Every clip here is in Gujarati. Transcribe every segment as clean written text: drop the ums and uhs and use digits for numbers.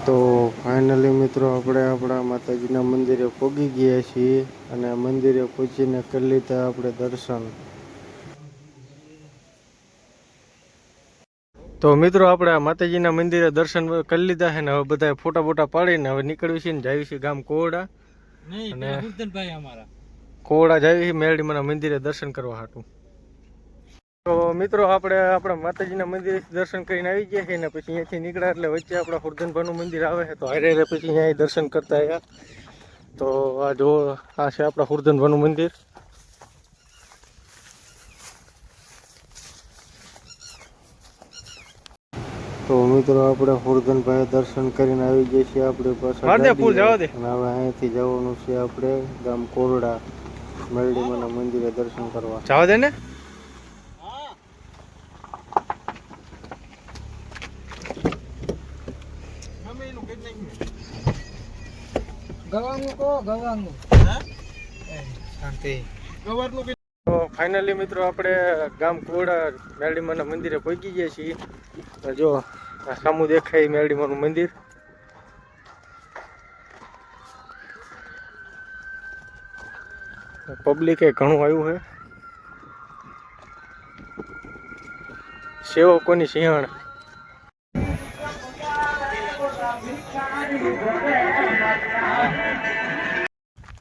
તો ફાઇનલી મિત્રો આપણે આપણા માતાજીના મંદિરે પહોંચી ગયા છીએ અને મંદિરે પહોંચીને કરી લીધા આપણે દર્શન. તો મિત્રો આપણે માતાજીના મંદિરે દર્શન કરી લીધા છે ને હવે બધા ફોટા બોટા પાડીને હવે નીકળવી છે ને જાય છે ગામ કોરડા અને કોરડા જાય મેરડીમાના મંદિરે દર્શન કરવા હાટું. તો મિત્રો આપણે આપણા માતાજીના મંદિરે દર્શન કરીને આવી ગયા છીએ ને પછી અહીંયાથી નીકળ્યા એટલે વચ્ચે આપણા ખુરદનભાનું મંદિર આવે છે તો હારે પછી અહીંયા દર્શન કરતા આવ્યા. તો આ જો આ છે આપણા ખુરદનભાનું મંદિર. તો મિત્રો આપણે ખુરદનભાઈ દર્શન કરીને આવી ગયા છીએ આપણે પાછા અને હવે અહીંયાથી જવાનું છે આપણે ગામ કોરડા મેરડીમાના મંદિરે દર્શન કરવા. જવા દે ને. તો ફાઇનલી મિત્રો આપણે ગામ કોરડા મેરડીમાના મંદિરે પહોંચી ગયા છીએ. જો સામું દેખાય મેરડીમાનું મંદિર. પબ્લિક એ ઘણું આવ્યું છે. સેવકોની સિંહણ.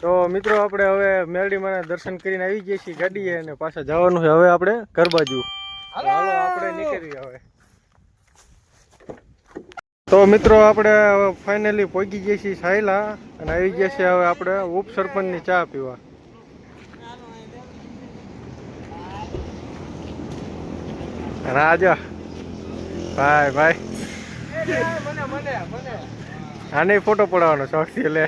તો મિત્રો આપણે હવે મેરડીમાના દર્શન કરીને આવી ગયા છીએ ગાડીએ અને પાછા જવાનું છે હવે આપણે ઘર બાજુ. હાલો આપણે નીકળીએ હવે. તો મિત્રો આપણે ફાઇનલી પહોંચી ગયા છીએ સાયલા અને આવી ગયા છીએ હવે આપણે ઉપસરપંચની ચા પીવા. રાજા ભાઈ ભાઈ આને ફોટો પડાવવાનો શોખ છે એટલે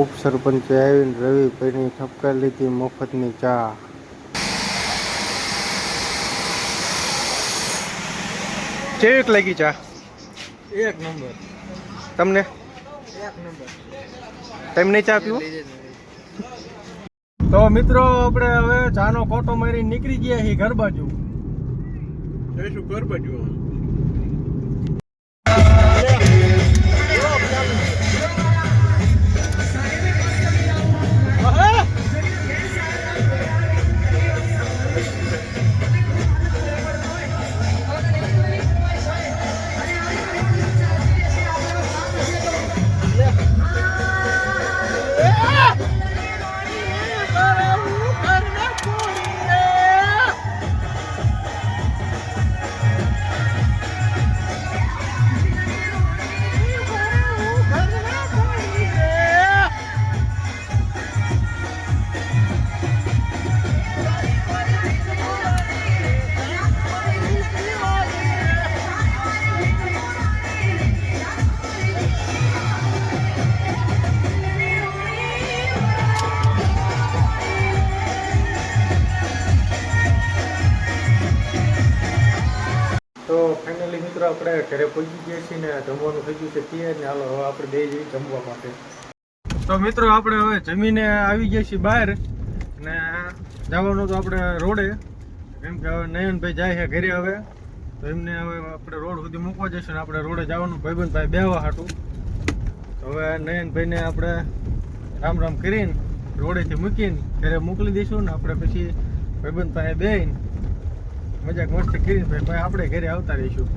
ઉપસરપંચે આવીને રવિભાઈની ઠપકા લીધી મફતની ચા. કેવીક લાગી ચા? એક નંબર. તમને? એક નંબર. તમને ચા પીવો? તો મિત્રો આપણે હવે ચાનો કોટો મારી નીકળી ગયા છીએ ઘર બાજુ. જઈશું ઘર બાજુ. તો ફાઇનલી મિત્રો આપણે ઘરે પહોંચી ગયા છીએ ને જમવાનું થઈ ગયું છે તૈયાર ને હાલો હવે આપણે બે જઈએ જમવા માટે. તો મિત્રો આપણે હવે જમીને આવી ગયા છીએ બહાર ને જવાનું તો આપણે રોડે કેમ કે હવે નયનભાઈ જાય છે ઘરે હવે તો એમને હવે આપણે રોડ સુધી મૂકવા જઈશું ને આપણે રોડે જવાનું ભાઈબંધભાઈ બેહવા હાટું. તો હવે નયનભાઈને આપણે રામ રામ કરીને રોડેથી મૂકીને ઘરે મોકલી દઈશું ને આપણે પછી ભાઈબંધભાઈ બેહીને મજાક મસ્તી કરીને ભાઈ આપણે ઘરે આવતા રહીશું.